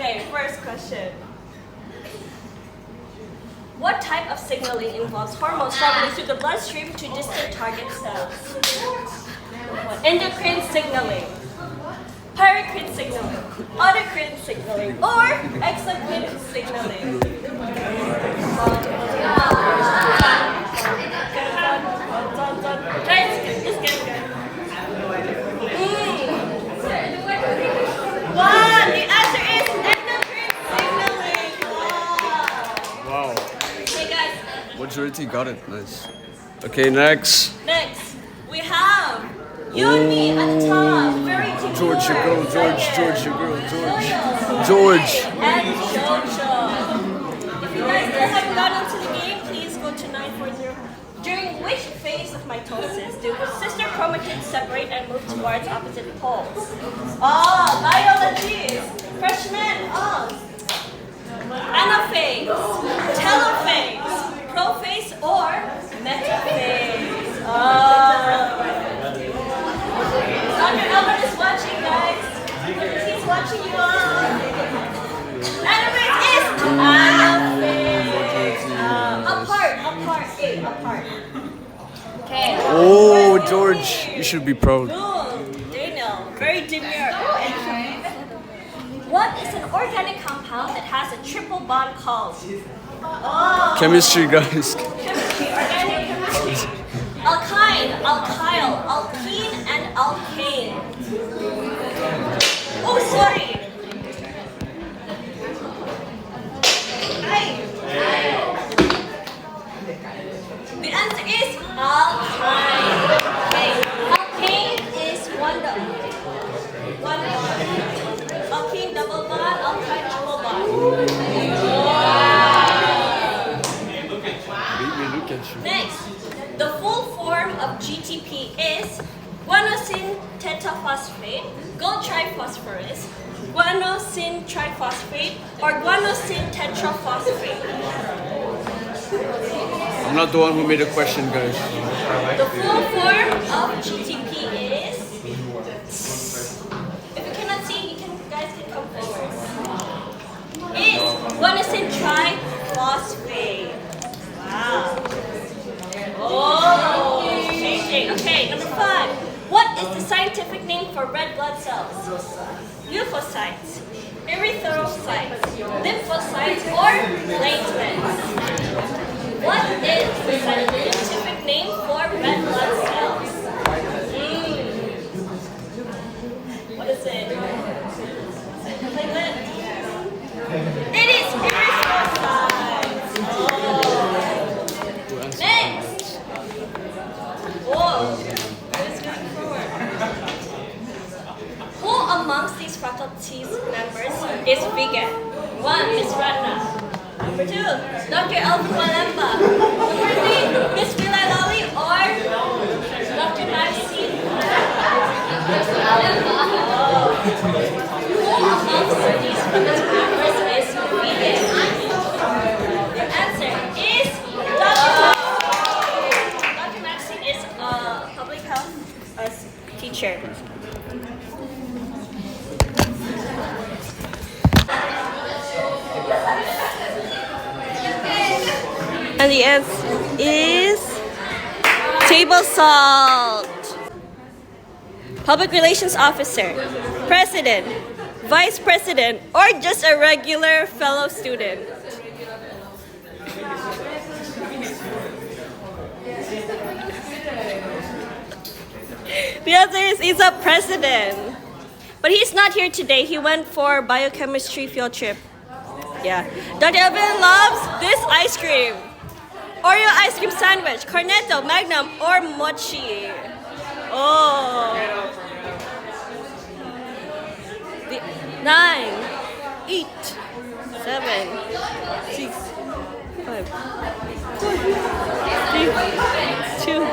Okay, first question. What type of signaling involves hormones traveling through the bloodstream to distant target cells? Endocrine signaling, paracrine signaling, autocrine signaling, or exocrine signaling? Guys, it's good. Wow, the answer is endocrine signaling. Wow. Okay, guys. Majority got it. Nice. Okay, next. Next, we have you and me at the top. Very demure. George, your girl. George, your girl. George. And Jojo. If you guys still haven't gotten into the game, please go to 940. During which phase of mitosis do sister chromatids separate and move towards opposite poles? Biology. Freshman, anaphase, telophase, prophase, or metaphase? Dr. Albert is watching, guys. He's watching you all. Anaphase is anaphase. Apart. Okay. Oh, George, you should be proud. Good. Daniel, very demure. What is an organic compound that has a triple bond called? Chemistry, guys. Chemistry, organic chemistry. Alkyne, alkyl, alkene, and alkane. Oh, sorry. The answer is alkyne. Okay. Alkane is one bond. Alkene double bond, alkyne double bond. Look at you. Next, the full form of GTP is guanosine tetraphosphate, gold triphosphorus, guanosine triphosphate, or guanosine tetraphosphate. I'm not the one who made a question, guys. The full form of GTP is. If you cannot see, guys can come forward. Is guanosine triphosphate. Wow. Oh, changing. Okay, number 5. What is the scientific name for red blood cells? Leukocytes, erythrocytes, lymphocytes, or platelets? What is the scientific name for red blood cells? What is it? Platelet? It is erythrocytes. Next. Whoa. Let's go forward. Who amongst these faculty's members is vegan? 1. Miss Ratna. Number 2, Dr. Alvin Malemba. Number 3, Miss Vila Lali or Dr. Maxine. Who amongst these faculty members is vegan? The answer is Dr. Maxine is a public health teacher. And the answer is table salt. Public relations officer, president, vice president, or just a regular fellow student? The answer is he's a president. But he's not here today. He went for biochemistry field trip. Yeah. Dr. Evan loves this ice cream. Oreo ice cream sandwich, cornetto, magnum, or mochi. Oh. 9, 8, 7, 6, 5, 4, 3, 2,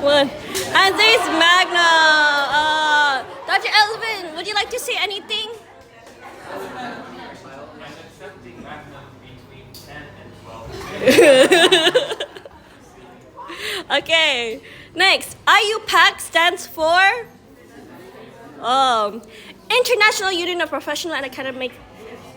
1. And there's magnum. Dr. Elvin, would you like to say anything? Okay, next. IUPAC stands for International Union of Professional and Academic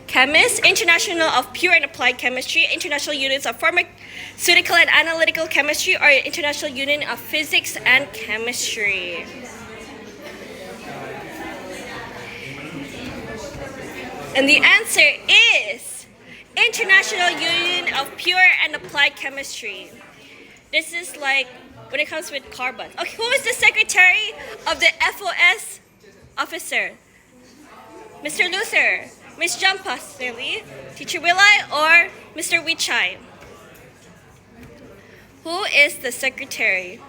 Chemists, International of Pure and Applied Chemistry, International Unions of Pharmaceutical and Analytical Chemistry, or International Union of Physics and Chemistry. And the answer is International Union of Pure and Applied Chemistry. This is like when it comes with carbon. Okay, who is the secretary of the FOS officer? Mr. Luther, Ms. Jampa Sili, Teacher Willai, or Mr. Wichai? Who is the secretary?